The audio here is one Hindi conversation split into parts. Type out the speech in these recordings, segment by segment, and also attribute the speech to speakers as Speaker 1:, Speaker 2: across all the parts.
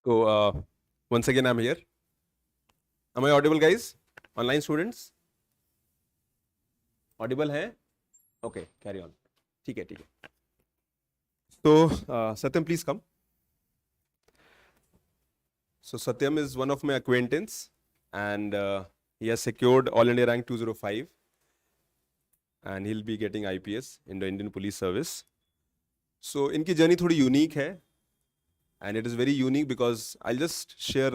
Speaker 1: So, once again, I'm here. Am I audible, guys? Online students? Audible है? Okay, carry on. ठीक है. So, Satyam, please come. So, Satyam is one of my acquaintance, and he has secured All India Rank 205, and he'll be getting IPS in the Indian Police Service. So, इनकी journey थोड़ी unique है, and it is very unique because I'll just share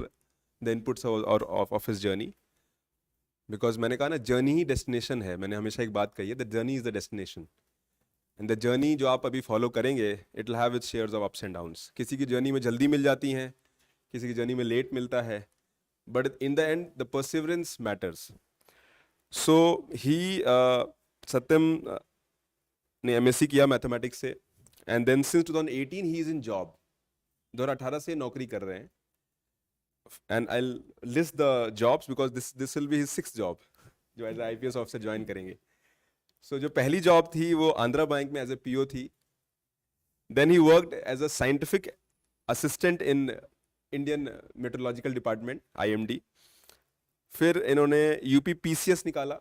Speaker 1: the inputs of his journey. Because मैंने कहा ना जर्नी ही डेस्टिनेशन है. मैंने हमेशा एक बात कही है, the journey is the destination, and the journey जो आप अभी फॉलो करेंगे it will have it's shares of ups and downs. किसी की जर्नी में जल्दी मिल जाती हैं, किसी की जर्नी में लेट मिलता है, but in the end the perseverance matters. So he Satyam ने एमएससी किया मैथमेटिक्स से, and then since 2018 he is in job. 2018 से नौकरी कर रहे हैं. And I'll list the jobs because this will be his 6th job जो एज IPS ऑफिसर ज्वाइन करेंगे. So जो पहली जॉब थी वो आंध्रा बैंक में एज ए PO थी. Then he worked as a scientific assistant in Indian Meteorological Department IMD. फिर इन्होंने UP PCS निकाला.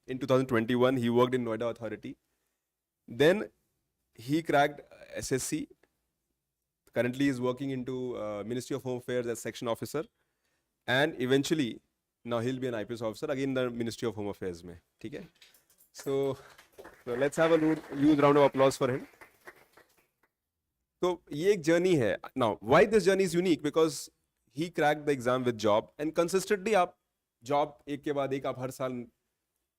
Speaker 1: In 2021 he worked in Noida Authority. Then he cracked SSC. Currently is working into Ministry of Home Affairs as section officer, and eventually now he'll be an IPS officer again in the Ministry of Home Affairs में. ठीक है. So let's have a huge round of applause for him. तो ये एक जर्नी है. Now why this journey is unique? Because he cracked the exam with job, and consistently आप job एक के बाद एक आप हर साल,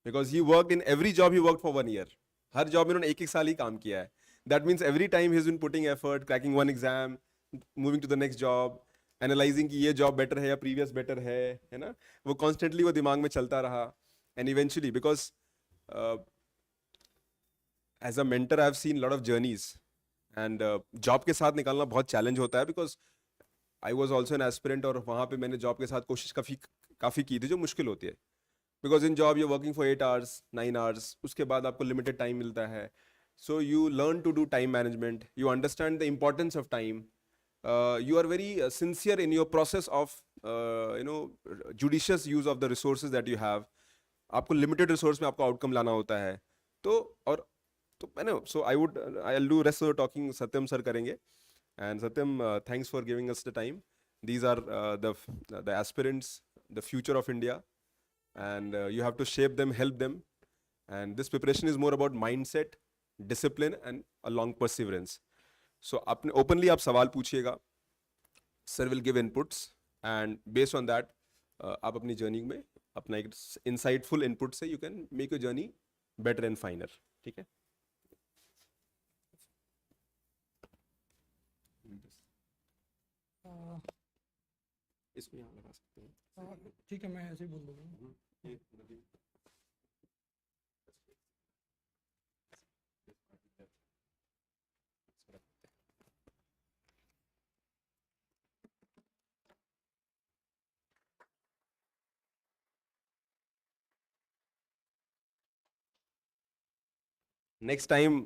Speaker 1: because he worked in every job he worked for 1 year. Her job में उन्होंने एक साल ही काम किया है. That means every time he's been putting effort, cracking one exam, moving to the next job, analyzing कि ये job better है या previous better है ना. वो constantly वो दिमाग में चलता रहा. And eventually, because as a mentor I have seen a lot of journeys, and job के साथ निकालना बहुत challenge होता है, because I was also an aspirant, और वहाँ पे मैंने job के साथ कोशिश काफ़ी की थी, जो मुश्किल होती है. Because in job you're working for 8 hours, 9 hours, उसके बाद आपको limited time मिलता है. So you learn to do time management. You understand the importance of time. You are very sincere in your process of judicious use of the resources that you have. आपको limited resource में आपको outcome लाना होता है. तो मैंने I'll do rest of the talking Satyam sir करेंगे. And Satyam, thanks for giving us the time. These are the aspirants, the future of India, and you have to shape them, help them. And this preparation is more about mindset, discipline and a long perseverance. So अपने ओपनली आप सवाल पूछिएगा, sir will give inputs, and based on that आप अपनी जर्नी में अपना एक इंसाइटफुल इनपुट से you can make your journey better and finer. ठीक है. इसको यहाँ लगा सकते हैं.
Speaker 2: ठीक है, मैं ऐसे ही बोल दूँगा.
Speaker 1: Next time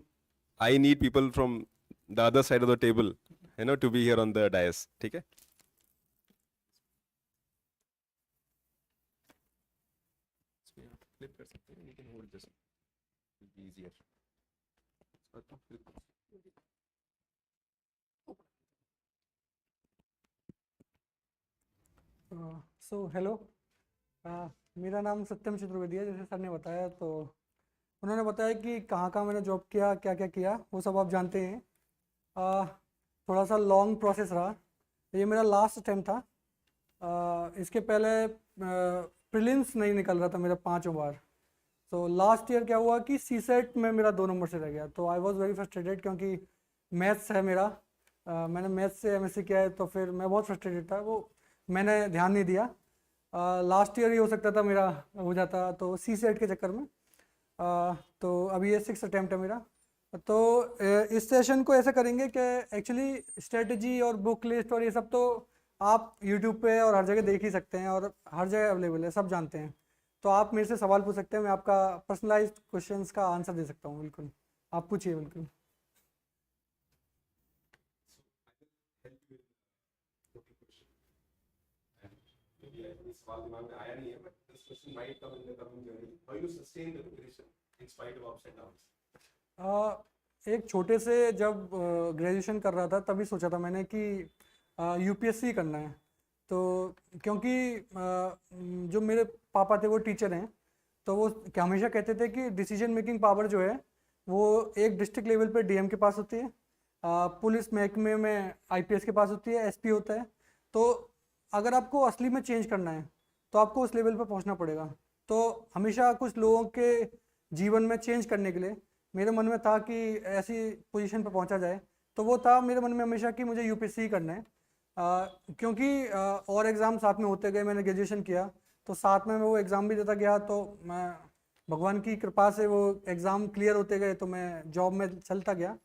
Speaker 1: I need people from the other side of the table, to be here on the dais. ठीक है. Flip कर सकते हैं. You can hold this. It will be easier.
Speaker 2: So hello, मेरा नाम सत्यम चतुर्वेदी है. जैसे सर ने बताया, तो उन्होंने बताया कि कहाँ कहाँ मैंने जॉब किया, क्या क्या किया, वो सब आप जानते हैं. थोड़ा सा लॉन्ग प्रोसेस रहा. ये मेरा लास्ट अटैम्प्ट था. इसके पहले प्रीलिम्स नहीं निकल रहा था मेरा 5 बार. तो लास्ट ईयर क्या हुआ कि CSET में मेरा 2 नंबर से रह गया. तो आई वाज वेरी फ्रस्ट्रेटेड, क्योंकि मैथ्स है मेरा. मैंने मैथ्स से MSc किया है, तो फिर मैं बहुत फ्रस्ट्रेटेड था. वो मैंने ध्यान नहीं दिया. लास्ट ईयर ही हो सकता था मेरा हो जाता, तो CSET के चक्कर में. तो अभी ये 6th अटैम्प्ट है मेरा. तो इस सेशन को ऐसा करेंगे कि एक्चुअली स्ट्रेटजी और बुक लिस्ट और ये सब तो आप यूट्यूब पे और हर जगह देख ही सकते हैं, और हर जगह अवेलेबल है, सब जानते हैं. तो आप मेरे से सवाल पूछ सकते हैं, मैं आपका पर्सनलाइज्ड क्वेश्चंस का आंसर दे सकता हूँ. बिल्कुल, आप पूछिए. बिल्कुल.
Speaker 1: अभी सवाल दिमाग में आया नहीं है, but this question might come in the coming journey. How you sustain the preparation in spite of ups and downs?
Speaker 2: एक छोटे से जब ग्रेजुएशन कर रहा था तभी सोचा था मैंने कि यूपीएससी करना है। तो क्योंकि जो मेरे पापा थे वो टीचर हैं, तो वो हमेशा कहते थे कि डिसीजन मेकिंग पावर जो है वो एक डिस्ट्रिक्ट लेवल पे डीएम के पास होती है, पुलिस महकमे में आईपीएस के पास होती है, एसपी होता है। तो अगर आपको असली में चेंज करना है तो आपको उस लेवल पे पहुंचना पड़ेगा। तो हमेशा कुछ लोगों के जीवन में चेंज करने के लिए मेरे मन में था कि ऐसी पोजीशन पे पहुंचा जाए। तो वो था मेरे मन में हमेशा कि मुझे यूपीएससी करना है। क्योंकि और एग्ज़ाम साथ में होते गए, मैंने ग्रेजुएशन किया तो साथ में मैं वो एग्ज़ाम भी देता गया, तो मैं भगवान की कृपा से वो एग्ज़ाम क्लियर होते गए तो मैं जॉब में चलता गया।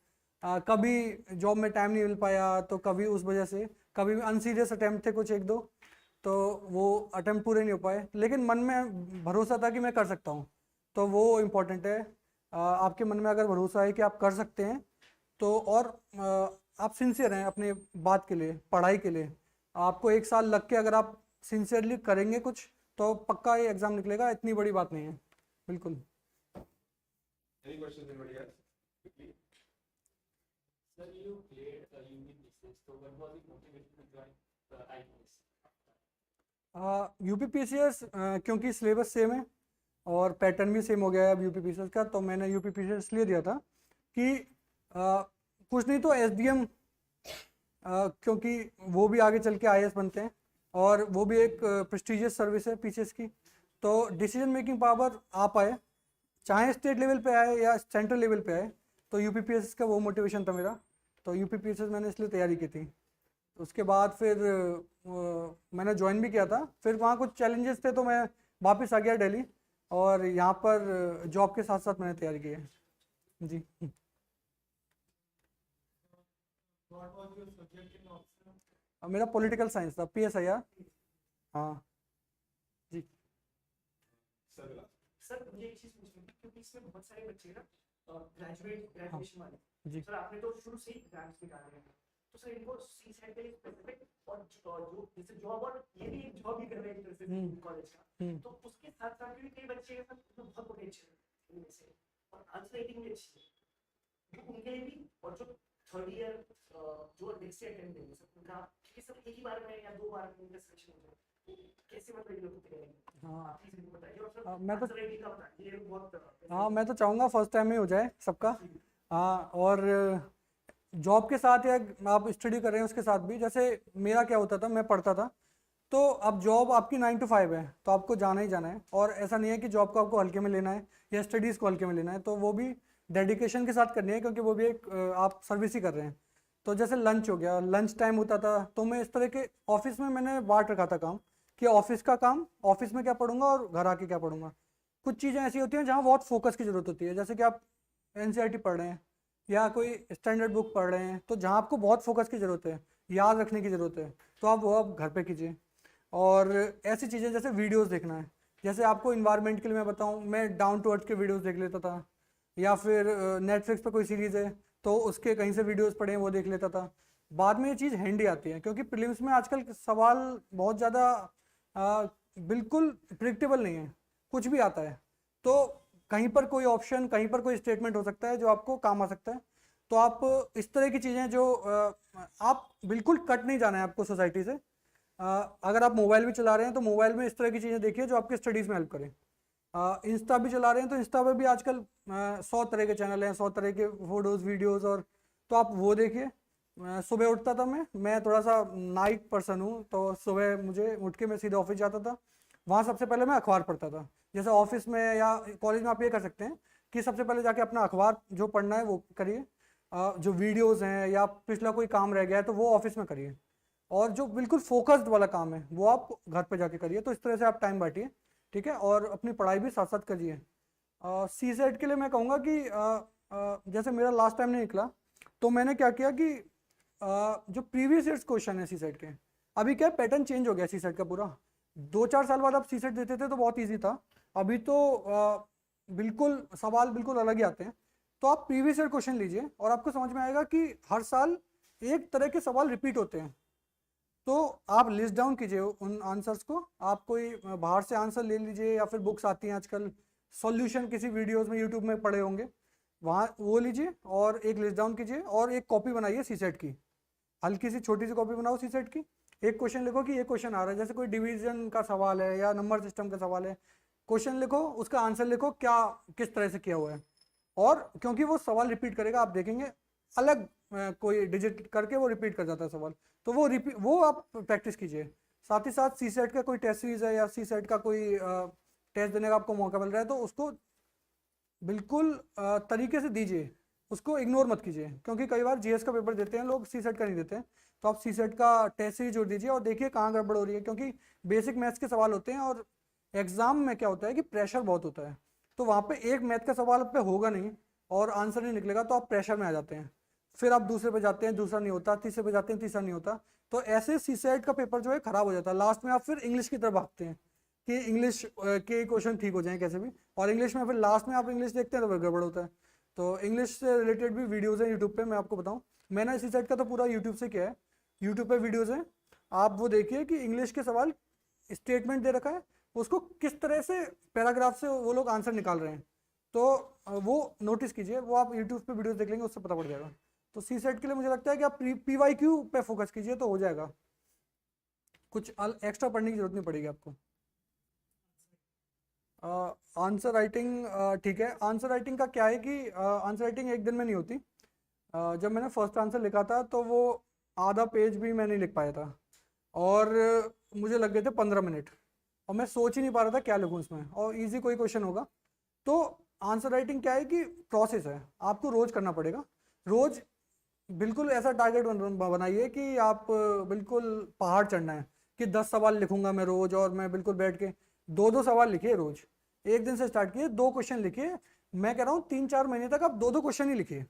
Speaker 2: कभी जॉब में टाइम नहीं मिल पाया तो कभी उस वजह से, कभी अनसीरियस अटैम्प्ट थे कुछ एक दो, तो वो अटैम्प्ट पूरे नहीं हो पाए, लेकिन मन में भरोसा था कि मैं कर सकता हूँ। तो वो इम्पोर्टेंट है। आपके मन में अगर भरोसा है कि आप कर सकते हैं तो, और आप सिंसियर हैं अपने बात के लिए, पढ़ाई के लिए, आपको एक साल लग के अगर आप सिंसियरली करेंगे कुछ तो पक्का ये एग्ज़ाम निकलेगा, इतनी बड़ी बात नहीं है। बिल्कुल।
Speaker 1: Any questions, anybody else? Quickly.
Speaker 3: Sir, you played UPPCS, so what was the motivation to join the IPS?
Speaker 2: UPPCS क्योंकि सिलेबस सेम है और पैटर्न भी सेम हो गया है अब यूपीपीसीएस का, तो मैंने यूपीपीसीएस इसलिए दिया था कि कुछ नहीं तो एसडीएम, क्योंकि वो भी आगे चल के आईएएस बनते हैं और वो भी एक प्रेस्टिजियस सर्विस है पीसीएस की। तो डिसीजन मेकिंग पावर आ पाए, चाहे स्टेट लेवल पे आए या सेंट्रल लेवल पे आए, तो यूपीपीएस का वो मोटिवेशन था मेरा। तो यूपीपीएस मैंने इसलिए तैयारी की थी। उसके बाद फिर मैंने ज्वाइन भी किया था, फिर वहाँ कुछ चैलेंजेस थे तो मैं वापस आ गया दिल्ली, और यहाँ पर जॉब के साथ साथ मैंने तैयारी की है जी।
Speaker 3: What was your subject in option?
Speaker 2: मेरा पॉलिटिकल साइंस था, पीएसआईआर। हाँ जी।
Speaker 1: Sir, will ask.
Speaker 3: सर मुझे एक चीज पूछनी थी, क्योंकि इसमें बहुत सारे बच्चे ना ग्रेजुएशन वाले,
Speaker 2: जी।
Speaker 3: सर आपने तो शुरू से ही एग्जाम्स निकाले हैं, तो सर इनको सी सेट के लिए स्पेसिफिक और जो जैसे जॉब, और ये भी एक जॉब ही कर रहे हैं एक तरह से कॉलेज का, तो उसके साथ साथ भी कई बच्चे हैं सर बहुत पोटेंशियल है इनमें से, और आंसर राइटिंग भी अच्छी है, तो उनके लिए भी, और जो थर्ड ईयर जो नेक्स्ट ईयर अटेम्प्ट देंगे सर उनका, क्योंकि सब एक ही बार में या दो बार में उनका सिलेक्शन हो जाए, कैसे मतलब ये लोग करेंगे?
Speaker 2: हाँ
Speaker 3: प्लीज इनको बताइए। और सर
Speaker 2: मैं तो
Speaker 3: आंसर राइटिंग का बताइए, ये बहुत
Speaker 2: हाँ मैं तो चाहूँगा फर्स्ट टाइम ही हो जाए सबका। हाँ, और जॉब के साथ या आप स्टडी कर रहे हैं उसके साथ भी, जैसे मेरा क्या होता था, मैं पढ़ता था, तो अब जॉब आपकी 9 to 5 है तो आपको जाना ही जाना है, और ऐसा नहीं है कि जॉब को आपको हल्के में लेना है या स्टडीज़ को हल्के में लेना है, तो वो भी डेडिकेशन के साथ करनी है, क्योंकि वो भी एक आप सर्विस ही कर रहे हैं। तो जैसे लंच हो गया, लंच टाइम होता था, तो मैं इस तरह के ऑफिस में मैंने बांट रखा था काम, कि ऑफिस का काम ऑफिस में क्या पढ़ूंगा और घर आके क्या पढ़ूंगा। कुछ चीज़ें ऐसी होती हैं जहाँ बहुत फोकस की ज़रूरत होती है, जैसे कि आप एनसीईआरटी पढ़ रहे हैं या कोई स्टैंडर्ड बुक पढ़ रहे हैं, तो जहाँ आपको बहुत फोकस की ज़रूरत है, याद रखने की ज़रूरत है, तो आप वो आप घर पे कीजिए। और ऐसी चीज़ें जैसे वीडियोस देखना है, जैसे आपको इन्वायरमेंट के लिए मैं बताऊँ, मैं डाउन टू अर्थ के वीडियोस देख लेता था, या फिर नेटफ्लिक्स पे कोई सीरीज़ है तो उसके कहीं से वीडियोस पढ़े हैं वो देख लेता था। बाद में ये चीज़ हैंडी आती है, क्योंकि प्रीलिम्स में आजकल सवाल बहुत ज़्यादा बिल्कुल प्रिडिक्टेबल नहीं है, कुछ भी आता है, तो कहीं पर कोई ऑप्शन, कहीं पर कोई स्टेटमेंट हो सकता है जो आपको काम आ सकता है। तो आप इस तरह की चीज़ें जो आप बिल्कुल कट नहीं जाना है आपको सोसाइटी से। अगर आप मोबाइल भी चला रहे हैं तो मोबाइल में इस तरह की चीज़ें देखिए जो आपके स्टडीज़ में हेल्प करें। इंस्टा भी चला रहे हैं तो इंस्टा पे भी आजकल 100 तरह के चैनल हैं, 100 तरह के फोटोज़ वीडियोज़, और तो आप वो देखिए। सुबह उठता था, मैं थोड़ा सा नाइट पर्सन हूँ, तो सुबह मुझे उठ के मैं सीधे ऑफिस जाता था, वहाँ सबसे पहले मैं अखबार पढ़ता था। जैसे ऑफिस में या कॉलेज में आप ये कर सकते हैं कि सबसे पहले जाके अपना अखबार जो पढ़ना है वो करिए, जो वीडियोस हैं या पिछला कोई काम रह गया है तो वो ऑफिस में करिए, और जो बिल्कुल फोकस्ड वाला काम है वो आप घर पे जाके करिए। तो इस तरह से आप टाइम बांटिए, ठीक है, और अपनी पढ़ाई भी साथ साथ करिए। सी सेट के लिए मैं कहूँगा कि जैसे मेरा लास्ट टाइम नहीं निकला, तो मैंने क्या किया कि जो प्रीवियस ईयर्स क्वेश्चन है सी सेट के, अभी क्या पैटर्न चेंज हो गया सी सेट का पूरा। 2-4 साल बाद आप सी सेट देते थे तो बहुत ईजी था, अभी तो बिल्कुल सवाल बिल्कुल अलग ही आते हैं। तो आप प्रीवियस ईयर क्वेश्चन लीजिए और आपको समझ में आएगा कि हर साल एक तरह के सवाल रिपीट होते हैं। तो आप लिस्ट डाउन कीजिए उन आंसर्स को। आप कोई बाहर से आंसर ले लीजिए या फिर बुक्स आती हैं आजकल, सॉल्यूशन किसी वीडियोस में यूट्यूब में पड़े होंगे, वहाँ वो लीजिए और एक लिस्ट डाउन कीजिए और एक कॉपी बनाइए सीसेट की, हल्की सी छोटी सी कॉपी बनाओ सीसेट की। एक क्वेश्चन लिखो कि ये क्वेश्चन आ रहा है, जैसे कोई डिवीजन का सवाल है या नंबर सिस्टम का सवाल है, क्वेश्चन लिखो, उसका आंसर लिखो क्या किस तरह से किया हुआ है। और क्योंकि वो सवाल रिपीट करेगा, आप देखेंगे अलग कोई डिजिट करके वो रिपीट कर जाता है सवाल, तो वो आप प्रैक्टिस कीजिए। साथ ही साथ सी सेट का कोई टेस्ट सीरीज है या सी सेट का कोई टेस्ट देने का आपको मौका मिल रहा है, तो उसको बिल्कुल तरीके से दीजिए, उसको इग्नोर मत कीजिए। क्योंकि कई बार जीएस का पेपर देते हैं लोग, सी सेट का नहीं देते हैं, तो आप सी सेट का टेस्ट सीरीज जोड़ दीजिए और देखिए कहाँ गड़बड़ हो रही है। क्योंकि बेसिक मैथ्स के सवाल होते हैं और एग्जाम में क्या होता है कि प्रेशर बहुत होता है, तो वहाँ पे एक मैथ का सवाल पे होगा नहीं और आंसर नहीं निकलेगा, तो आप प्रेशर में आ जाते हैं, फिर आप दूसरे पे जाते हैं, दूसरा नहीं होता, तीसरे पे जाते हैं, तीसरा नहीं होता, तो ऐसे सी सेट का पेपर जो है खराब हो जाता है। लास्ट में आप फिर इंग्लिश की तरफ भागते हैं कि इंग्लिश के क्वेश्चन ठीक हो जाएं कैसे भी, और इंग्लिश में फिर लास्ट में आप इंग्लिश देखते हैं तो फिर गड़बड़ होता है। तो इंग्लिश से रिलेटेड भी वीडियोज़ हैं यूट्यूब पे, मैं आपको बताऊँ, मैंने सी सेट का तो पूरा यूट्यूब से किया है, यूट्यूब पे वीडियोज़ हैं, आप वो देखिए कि इंग्लिश के सवाल स्टेटमेंट दे रखा है, उसको किस तरह से पैराग्राफ से वो लोग आंसर निकाल रहे हैं, तो वो नोटिस कीजिए, वो आप यूट्यूब पे वीडियोस देख लेंगे, उससे पता पड़ जाएगा। तो सी सेट के लिए मुझे लगता है कि आप PYQ पे फोकस कीजिए तो हो जाएगा, कुछ एक्स्ट्रा पढ़ने की जरूरत नहीं पड़ेगी आपको। आंसर राइटिंग ठीक है, आंसर राइटिंग का क्या है कि आंसर राइटिंग एक दिन में नहीं होती। जब मैंने फर्स्ट आंसर लिखा था तो वो आधा पेज भी मैं नहीं लिख पाया था, और मुझे लग गए थे 15 मिनट, और मैं सोच ही नहीं पा रहा था क्या लिखूँ इसमें, और इजी कोई क्वेश्चन होगा। तो आंसर राइटिंग क्या है कि प्रोसेस है, आपको रोज करना पड़ेगा, रोज बिल्कुल ऐसा टारगेट बनाइए कि आप बिल्कुल पहाड़ चढ़ना है कि 10 सवाल लिखूंगा मैं रोज, और मैं बिल्कुल बैठ के 2-2 सवाल लिखिए रोज, एक दिन से स्टार्ट किए 2 क्वेश्चन लिखिए, मैं कह रहा हूँ 3-4 महीने तक आप 2-2 क्वेश्चन ही लिखिए,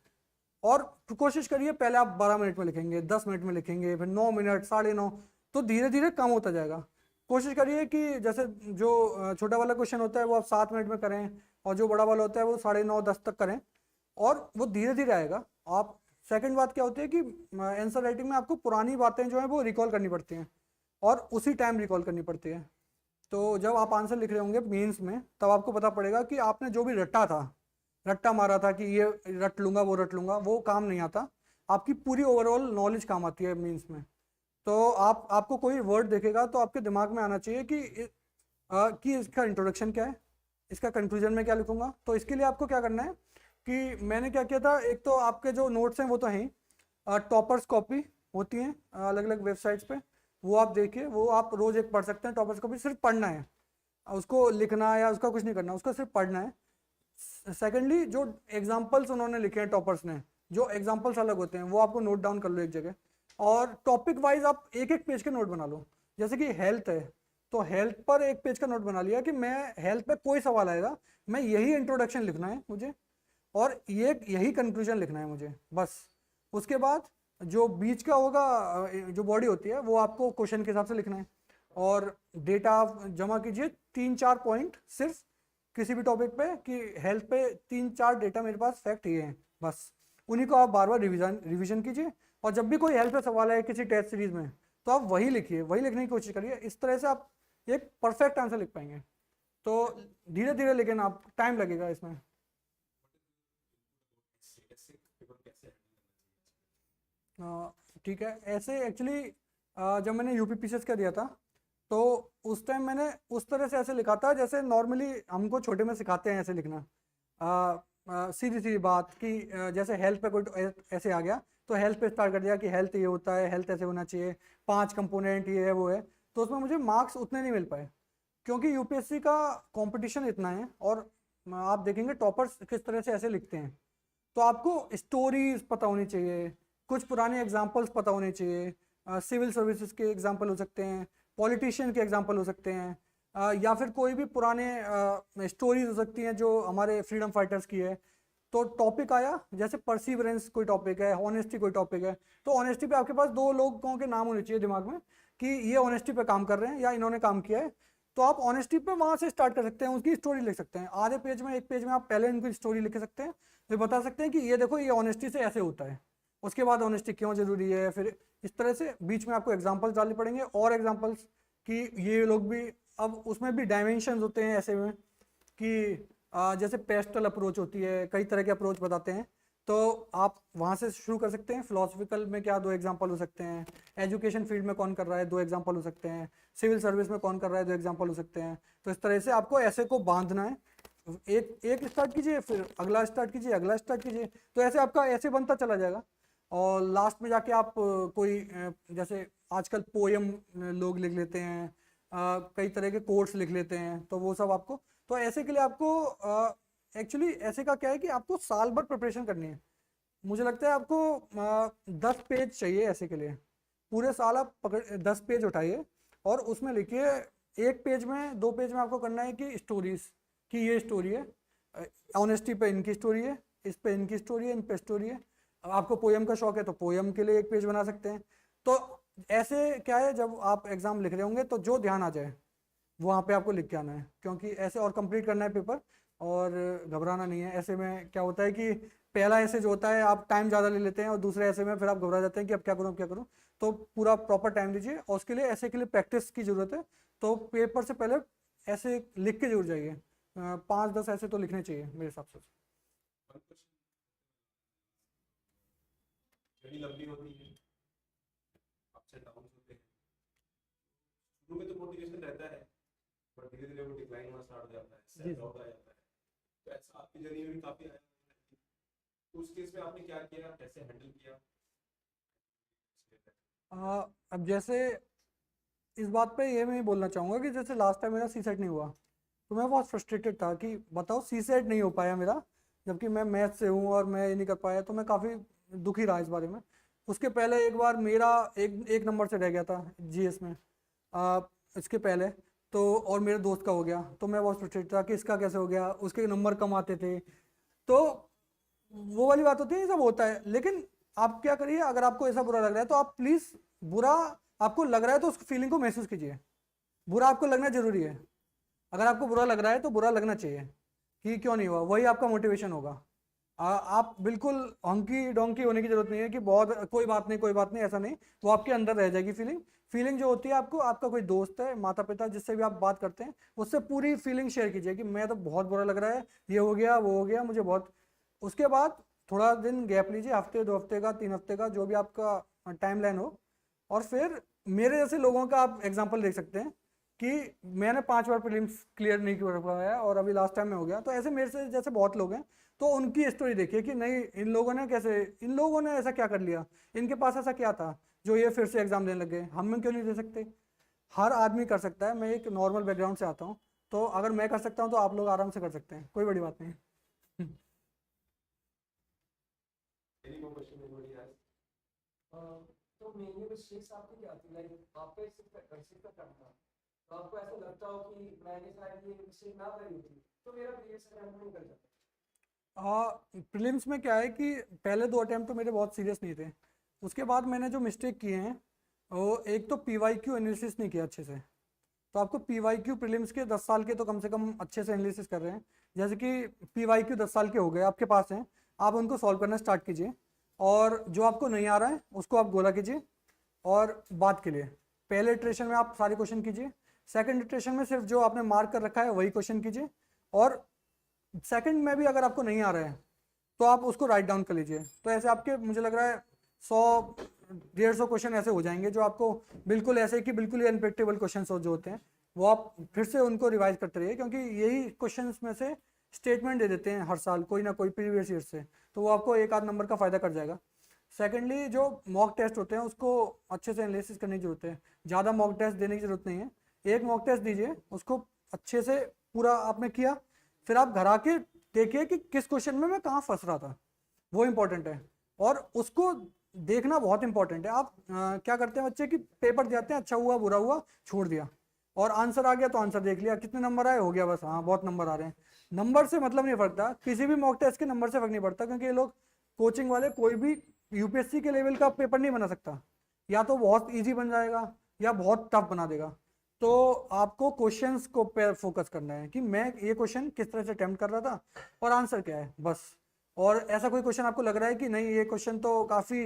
Speaker 2: और कोशिश करिए पहले आप 12 मिनट में लिखेंगे, 10 मिनट में लिखेंगे, फिर 9 मिनट, 9:30, तो धीरे धीरे कम होता जाएगा। कोशिश करिए कि जैसे जो छोटा वाला क्वेश्चन होता है वो आप 7 मिनट में करें, और जो बड़ा वाला होता है वो 9:30-10 तक करें, और वो धीरे धीरे आएगा। आप सेकंड बात क्या होती है कि आंसर राइटिंग में आपको पुरानी बातें जो हैं वो रिकॉल करनी पड़ती हैं, और उसी टाइम रिकॉल करनी पड़ती है। तो जब आप आंसर लिख रहे होंगे मेंस में, तब आपको पता पड़ेगा कि आपने जो भी रट्टा था, रट्टा मारा था कि ये रट लूंगा वो रट लूंगा, वो काम नहीं आता, आपकी पूरी ओवरऑल नॉलेज काम आती है मेंस में। तो आपको कोई वर्ड देखेगा तो आपके दिमाग में आना चाहिए कि इसका इंट्रोडक्शन क्या है, इसका कंक्लूजन में क्या लिखूंगा। तो इसके लिए आपको क्या करना है कि मैंने क्या किया था, एक तो आपके जो नोट्स हैं वो तो हैं, टॉपर्स कॉपी होती हैं अलग अलग वेबसाइट्स पे, वो आप देखिए, वो आप रोज एक पढ़ सकते हैं, टॉपर्स कॉपी सिर्फ पढ़ना है, उसको लिखना या उसका कुछ नहीं करना, उसका सिर्फ पढ़ना है। सेकेंडली जो एग्जाम्पल्स उन्होंने लिखे हैं टॉपर्स ने, जो एग्जाम्पल्स अलग होते हैं वो आपको नोट डाउन कर लो एक जगह, और टॉपिक वाइज आप एक एक पेज के नोट बना लो। जैसे कि हेल्थ है तो हेल्थ पर एक पेज का नोट बना लिया कि मैं हेल्थ पे कोई सवाल आएगा, मैं यही इंट्रोडक्शन लिखना है मुझे, और यही कंक्लूजन लिखना है मुझे, बस। उसके बाद जो बीच का होगा, जो बॉडी होती है वो आपको क्वेश्चन के हिसाब से लिखना है, और डेटा आप जमा कीजिए 3-4 पॉइंट सिर्फ किसी भी टॉपिक पे, कि हेल्थ पे 3-4 डेटा मेरे पास फैक्ट ये हैं, बस उन्हीं को आप बार बार रिवीजन कीजिए, और जब भी कोई हेल्थ पे सवाल है किसी टेस्ट सीरीज में तो आप वही लिखिए, वही लिखने की कोशिश करिए, इस तरह से आप एक परफेक्ट आंसर लिख पाएंगे। तो धीरे धीरे, लेकिन आप टाइम लगेगा इसमें। ठीक है, ऐसे एक्चुअली जब मैंने यूपीपीसीएस का दिया था तो उस टाइम मैंने उस तरह से ऐसे लिखा था जैसे नॉर्मली हमको छोटे में सिखाते हैं ऐसे लिखना, सीधी सीधी बात कि जैसे हेल्थ पे कोई ऐसे आ गया तो हेल्थ पे स्टार्ट कर दिया कि हेल्थ ये होता है, हेल्थ ऐसे होना चाहिए, 5 कंपोनेंट ये है वो है, तो उसमें मुझे मार्क्स उतने नहीं मिल पाए, क्योंकि यूपीएससी का कंपटीशन इतना है, और आप देखेंगे टॉपर्स किस तरह से ऐसे लिखते हैं। तो आपको स्टोरीज पता होनी चाहिए, कुछ पुराने एग्जाम्पल्स पता होने चाहिए, सिविल सर्विसेज के एग्जाम्पल हो सकते हैं, पॉलिटिशियन के एग्जाम्पल हो सकते हैं, या फिर कोई भी पुराने स्टोरीज हो सकती हैं जो हमारे फ्रीडम फाइटर्स की है। तो टॉपिक आया जैसे परसिवरेंस कोई टॉपिक है, ऑनेस्टी कोई टॉपिक है, तो ऑनेस्टी पे आपके पास 2 लोगों के नाम होने चाहिए दिमाग में कि ये ऑनेस्टी पे काम कर रहे हैं या इन्होंने काम किया है, तो आप ऑनेस्टी पे वहाँ से स्टार्ट कर सकते हैं, उसकी स्टोरी लिख सकते हैं, आधे पेज में, एक पेज में आप पहले इनकी स्टोरी लिख सकते हैं, फिर बता सकते हैं कि ये देखो ये ऑनेस्टी से ऐसे होता है, उसके बाद ऑनेस्टी क्यों जरूरी है, फिर इस तरह से बीच में आपको एग्जांपल्स डालने पड़ेंगे और एग्जांपल्स कि ये लोग भी, अब उसमें भी डायमेंशंस होते हैं ऐसे में कि जैसे पेस्टल अप्रोच होती है, कई तरह के अप्रोच बताते हैं, तो आप वहाँ से शुरू कर सकते हैं। फिलोसफिकल में क्या 2 एग्जांपल हो सकते हैं, एजुकेशन फील्ड में कौन कर रहा है 2 एग्जांपल हो सकते हैं, सिविल सर्विस में कौन कर रहा है 2 एग्जांपल हो सकते हैं। तो इस तरह से आपको ऐसे को बांधना है, एक स्टार्ट कीजिए, फिर अगला स्टार्ट कीजिए, अगला स्टार्ट कीजिए, तो ऐसे आपका ऐसे बनता चला जाएगा। और लास्ट में जाके आप कोई जैसे आजकल पोयम लोग लिख लेते हैं, कई तरह के कोट्स लिख लेते हैं, तो वो सब आपको, तो ऐसे के लिए आपको एक्चुअली ऐसे का क्या है कि आपको साल भर प्रिपरेशन करनी है। मुझे लगता है आपको 10 पेज चाहिए ऐसे के लिए। पूरे साल आप 10 पेज उठाइए और उसमें लिखिए, 1 पेज में 2 पेज में आपको करना है कि स्टोरीज, कि ये स्टोरी है, ऑनेस्टी पे इनकी स्टोरी है, इस पे इनकी स्टोरी है, इन पे स्टोरी है। अब आपको पोयम का शौक है तो पोयम के लिए 1 पेज बना सकते हैं। तो ऐसे क्या है, जब आप एग्जाम लिख रहे होंगे तो जो ध्यान आ जाए वहाँ पे आपको लिख के आना है, क्योंकि ऐसे और कंप्लीट करना है पेपर, और घबराना नहीं है। ऐसे में क्या होता है कि पहला ऐसे जो होता है आप टाइम ज़्यादा ले लेते हैं, और दूसरे ऐसे में फिर आप घबरा जाते हैं कि अब क्या करूँ अब क्या करूँ। तो पूरा प्रॉपर टाइम दीजिए, और उसके लिए ऐसे के लिए प्रैक्टिस की ज़रूरत है। तो पेपर से पहले ऐसे लिख के जरूर जाइए, 5-10 ऐसे तो लिखने चाहिए मेरे हिसाब से।
Speaker 1: जर्नी लंबी होती है, अप्स एंड डाउन्स होते हैं। शुरू में तो मोटिवेशन रहता है, बट धीरे धीरे वो डिक्लाइन होना स्टार्ट हो जाता है, सेल्फ डाउट आ जाता है। तो ऐसा आपकी जर्नी में भी काफी आया। तो उस केस में आपने क्या किया, कैसे हैंडल किया?
Speaker 2: अब जैसे इस बात पे ये मैं बोलना चाहूँगा कि जैसे लास्ट टाइम मेरा सी सेट नहीं हुआ, तो मैं बहुत फ्रस्ट्रेटेड था कि बताओ सी सेट नहीं हो पाया मेरा, जबकि मैं मैथ से हूँ और मैं ये नहीं कर पाया, तो मैं काफ़ी दुखी रहा इस बारे में। उसके पहले एक बार मेरा एक नंबर से रह गया था जीएस में, इसके पहले तो, और मेरे दोस्त का हो गया, तो मैं बहुत फ्रस्ट्रेटेड था कि इसका कैसे हो गया, उसके नंबर कम आते थे। तो वो वाली बात होती है, ये सब होता है। लेकिन आप क्या करिए, अगर आपको ऐसा बुरा लग रहा है तो आप प्लीज़, बुरा आपको लग रहा है तो उस फीलिंग को महसूस कीजिए। बुरा आपको लगना जरूरी है, अगर आपको बुरा लग रहा है तो बुरा लगना चाहिए कि क्यों नहीं हुआ, वही आपका मोटिवेशन होगा। आप बिल्कुल हंकी डोंकी होने की जरूरत नहीं है कि बहुत कोई बात नहीं कोई बात नहीं, ऐसा नहीं। वो आपके अंदर रह जाएगी फीलिंग। फीलिंग जो होती है आपको, आपका कोई दोस्त है, माता पिता, जिससे भी आप बात करते हैं, उससे पूरी फीलिंग शेयर कीजिए कि मैं तो बहुत बुरा लग रहा है, ये हो गया वो हो गया मुझे बहुत। उसके बाद थोड़ा दिन गैप लीजिए, हफ्ते 2 हफ्ते का 3 हफ्ते का, जो भी आपका टाइम लाइन हो, और फिर मेरे जैसे लोगों का आप एग्जाम्पल देख सकते हैं कि मैंने 5 बार प्रीलिम्स क्लियर नहीं कर पाया और अभी लास्ट टाइम में हो गया। तो ऐसे मेरे से जैसे बहुत लोग हैं, तो उनकी स्टोरी देखिए कि नहीं इन लोगों ने कैसे, इन लोगों ने ऐसा क्या कर लिया, इनके पास ऐसा क्या था जो ये फिर से एग्जाम देने लगे, हम क्यों नहीं दे सकते। हर आदमी कर सकता है। मैं एक नॉर्मल बैकग्राउंड से आता हूँ, तो अगर मैं कर सकता हूँ तो आप लोग आराम से कर सकते हैं, कोई बड़ी बात नहीं।
Speaker 3: तो मेरी मिस्टेक्स आपकी क्या थी, लाइक आप पे सिर्फ का था, तो आपको ऐसा लगता हो कि मैंने शायद ये मिस्टेक ना करी होती तो मेरा प्रीवियस अटेम्प्ट नहीं कर जाता।
Speaker 2: प्रीलिम्स में क्या है कि पहले 2 अटैम्प्ट तो मेरे बहुत सीरियस नहीं थे। उसके बाद मैंने जो मिस्टेक किए हैं, वो एक तो PYQ एनालिसिस नहीं किया अच्छे से। तो आपको PYQ प्रीलिम्स के 10 साल के तो कम से कम अच्छे से एनालिसिस कर रहे हैं। जैसे कि PYQ 10 साल के हो गए आपके पास हैं, आप उनको सॉल्व करना स्टार्ट कीजिए, और जो आपको नहीं आ रहा है उसको आप गोला कीजिए। और बात के लिए पहले इटरेशन में आप सारे क्वेश्चन कीजिए, सेकंड इटरेशन में सिर्फ जो आपने मार्क कर रखा है वही क्वेश्चन कीजिए, और सेकंड में भी अगर आपको नहीं आ रहा है तो आप उसको राइट डाउन कर लीजिए। तो ऐसे आपके मुझे लग रहा है 100-150 क्वेश्चन ऐसे हो जाएंगे जो आपको बिल्कुल ऐसे कि बिल्कुल ही अनप्रेडिक्टेबल क्वेश्चन जो होते हैं, वो आप फिर से उनको रिवाइज करते रहिए, क्योंकि यही क्वेश्चन में से स्टेटमेंट दे देते हैं हर साल कोई ना कोई प्रीवियस ईयर से, तो वो आपको 1-8 नंबर का फ़ायदा कर जाएगा। सेकेंडली जो मॉक टेस्ट होते हैं उसको अच्छे से एनालिसिस करने की जरूरत है, ज़्यादा मॉक टेस्ट देने की जरूरत नहीं है। एक मॉक टेस्ट दीजिए, उसको अच्छे से पूरा आपने किया, फिर आप घर आके देखिए कि किस क्वेश्चन में मैं कहाँ फंस रहा था, वो इंपॉर्टेंट है। और उसको देखना बहुत इंपॉर्टेंट है। आप क्या करते हैं बच्चे कि पेपर देते हैं, अच्छा हुआ बुरा हुआ छोड़ दिया, और आंसर आ गया तो आंसर देख लिया, कितने नंबर आए हो गया बस, हाँ बहुत नंबर आ रहे हैं। नंबर से मतलब नहीं पड़ता, किसी भी मॉक टेस्ट के नंबर से फर्क नहीं पड़ता, क्योंकि ये लोग कोचिंग वाले कोई भी यूपीएससी के लेवल का पेपर नहीं बना सकता, या तो बहुत इजी बन जाएगा या बहुत टफ बना देगा। तो आपको क्वेश्चंस को पे फोकस करना है कि मैं ये क्वेश्चन किस तरह से अटेम्प्ट कर रहा था और आंसर क्या है बस। और ऐसा कोई क्वेश्चन आपको लग रहा है कि नहीं ये क्वेश्चन तो काफ़ी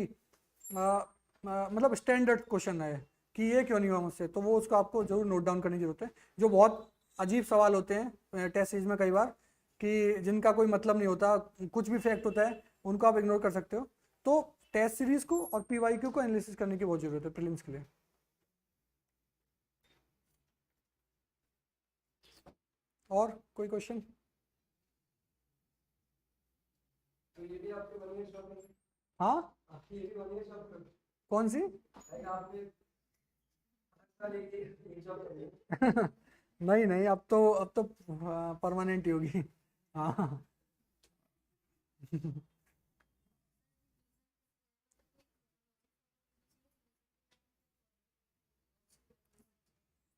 Speaker 2: मतलब स्टैंडर्ड क्वेश्चन है कि ये क्यों नहीं हुआ मुझसे, तो वो उसको आपको जरूर नोट डाउन करने की जरूरत है। जो बहुत अजीब सवाल होते हैं टेस्ट सीरीज में कई बार, कि जिनका कोई मतलब नहीं होता, कुछ भी फैक्ट होता है, उनको आप इग्नोर कर सकते हो। तो टेस्ट सीरीज को और पीवाईक्यू को एनालिसिस करने की बहुत जरूरत है प्रीलिम्स के लिए। और कोई क्वेश्चन?
Speaker 4: तो ये भी आपके 1 ईयर जॉब है?
Speaker 2: हाँ,
Speaker 4: आपकी ये भी 1 ईयर जॉब है?
Speaker 2: कौन सी?
Speaker 4: लाइक आपने 5 साल एक जॉब कर ली?
Speaker 2: नहीं नहीं, अब तो परमानेंट ही होगी। हाँ।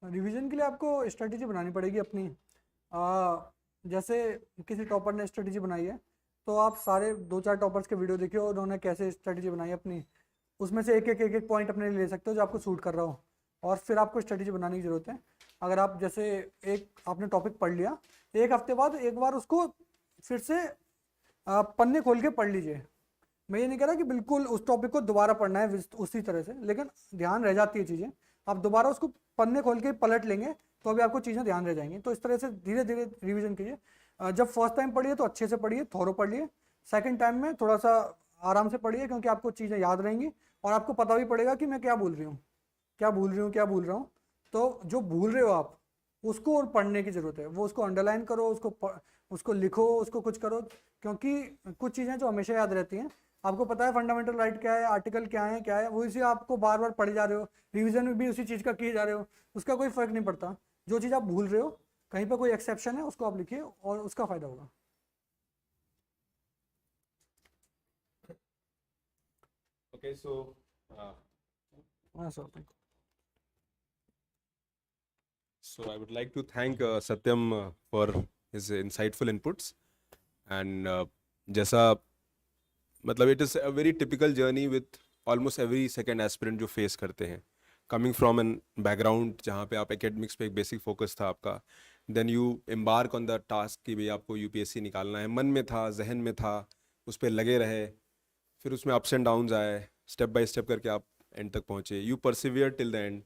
Speaker 2: रिवीजन के लिए आपको स्ट्रेटेजी बनानी पड़ेगी अपनी। जैसे किसी टॉपर ने स्ट्रेटेजी बनाई है, तो आप सारे 2-4 टॉपर्स के वीडियो देखिए और उन्होंने कैसे स्ट्रेटेजी बनाई है अपनी, उसमें से एक एक पॉइंट अपने लिए ले सकते हो जो आपको सूट कर रहा हो, और फिर आपको स्ट्रेटेजी बनाने की ज़रूरत है। अगर आप जैसे एक आपने टॉपिक पढ़ लिया, एक हफ्ते बाद एक बार उसको फिर से पन्ने खोल के पढ़ लीजिए। मैं ये नहीं कह रहा कि बिल्कुल उस टॉपिक को दोबारा पढ़ना है उसी तरह से, लेकिन ध्यान रह जाती है चीज़ें। आप दोबारा उसको पन्ने खोल के पलट लेंगे तो अभी आपको चीज़ें ध्यान रह जाएंगी। तो इस तरह से धीरे धीरे रिवीजन कीजिए। जब फर्स्ट टाइम पढ़िए तो अच्छे से पढ़िए, थोरो पढ़िए। सेकंड टाइम में थोड़ा सा आराम से पढ़िए, क्योंकि आपको चीज़ें याद रहेंगी और आपको पता भी पड़ेगा कि मैं क्या भूल रही हूँ, क्या भूल रही हूँ, क्या भूल रहा हूँ। तो जो भूल रहे हो आप, उसको और पढ़ने की ज़रूरत है। वो उसको अंडरलाइन करो, उसको लिखो, उसको कुछ करो, क्योंकि कुछ चीज़ें जो हमेशा याद रहती हैं। आपको पता है फंडामेंटल राइट क्या है, आर्टिकल क्या है, क्या है, वो इसे आपको बार बार पढ़े जा रहे हो, रिवीजन में भी उसी चीज़ का किए जा रहे हो, उसका कोई फ़र्क नहीं पड़ता। जो चीज़ आप भूल रहे हो, कहीं पर कोई एक्सेप्शन है, उसको आप लिखिए और उसका फ़ायदा होगा।
Speaker 1: Okay, so
Speaker 2: हाँ sir,
Speaker 1: I would like to thank Satyam for his insightful inputs, and जैसा मतलब it is a very typical journey with almost every second aspirant जो face करते हैं, coming from an background जहाँ पे आप academics पे एक basic focus था आपका, then you embark on the task कि भाई आपको UPSC निकालना है, मन में था, जहन में था, उस पर लगे रहे, फिर उसमें ups and downs आए, स्टेप बाय स्टेप करके आप एंड तक पहुँचे, you persevere till the end.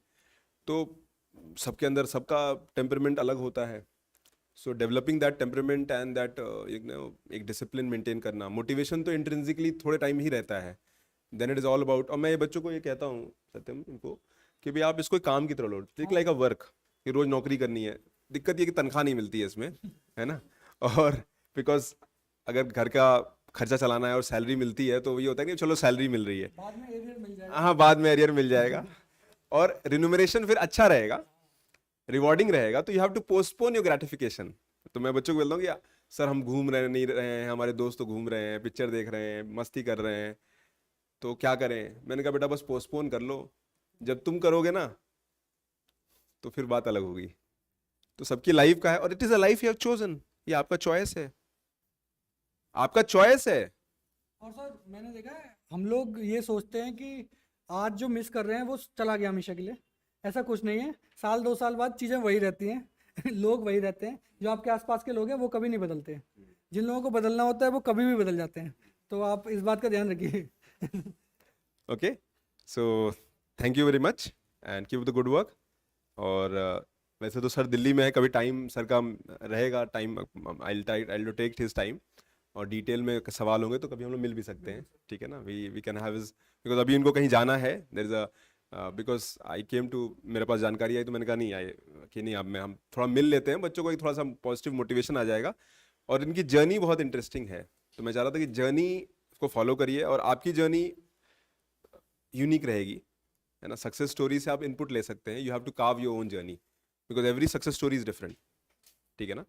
Speaker 1: तो सबके अंदर सबका टेम्परमेंट अलग होता है, so developing that temperament and that एक डिसिप्लिन मेंटेन करना, मोटिवेशन तो इंट्रिंसिकली थोड़े टाइम ही रहता है, then it is all about. और मैं ये बच्चों को ये कहता हूँ सत्यम इनको कि भाई आप इसको एक काम की तरह लो, टेक लाइक अ वर्क, कि रोज़ नौकरी करनी है। दिक्कत ये कि तनख्वाह नहीं मिलती है इसमें, है ना, और बिकॉज अगर घर का खर्चा चलाना है और सैलरी मिलती है तो ये होता है कि चलो सैलरी मिल रही है,
Speaker 2: बाद में एरियर मिल जाएगा।
Speaker 1: हाँ बाद में एरियर मिल जाएगा और रिन्यूमरेशन फिर अच्छा रहेगा, रिवॉर्डिंग रहेगा, तो you have to postpone your gratification. तो मैं बच्चों को बोलता हूँ कि सर हम घूम रहे नहीं रहे हैं, हमारे दोस्त तो घूम रहे हैं, पिक्चर देख रहे हैं, मस्ती कर रहे हैं, तो क्या करें। मैंने कहा बेटा बस पोस्टपोन कर लो, जब तुम करोगे ना तो फिर बात अलग होगी। तो सबकी लाइफ का है और it is a life you have chosen, ये आपका चॉइस है, आपका चॉइस है।
Speaker 2: और सर मैंने देखा है हम लोग ये सोचते हैं कि आज जो मिस कर रहे हैं वो चला गया हमेशा के लिए। ऐसा कुछ नहीं है, साल 2 साल बाद चीज़ें वही रहती हैं। लोग वही रहते हैं, जो आपके आसपास के लोग हैं वो कभी नहीं बदलते। जिन लोगों को बदलना होता है वो कभी भी बदल जाते हैं, तो आप इस बात का ध्यान रखिए।
Speaker 1: Okay, so thank you very much and keep the good work. और वैसे तो सर दिल्ली में है, कभी टाइम सर का रहेगा, time I take his time, और डिटेल में सवाल होंगे तो कभी हम लोग मिल भी सकते हैं, ठीक है ना। We can have is, because अभी इनको कहीं जाना है, there is a because I came to, मेरे पास जानकारी आई तो मैंने कहा नहीं आए कि नहीं, अब मैं हम थोड़ा मिल लेते हैं, बच्चों को एक थोड़ा सा पॉजिटिव मोटिवेशन आ जाएगा। और इनकी जर्नी बहुत इंटरेस्टिंग है, तो मैं चाह रहा था कि जर्नी को फॉलो करिए और आपकी जर्नी यूनिक रहेगी, है ना। सक्सेस स्टोरी से आप इनपुट ले सकते हैं, you have to carve your own journey because every success story is different, ठीक है ना।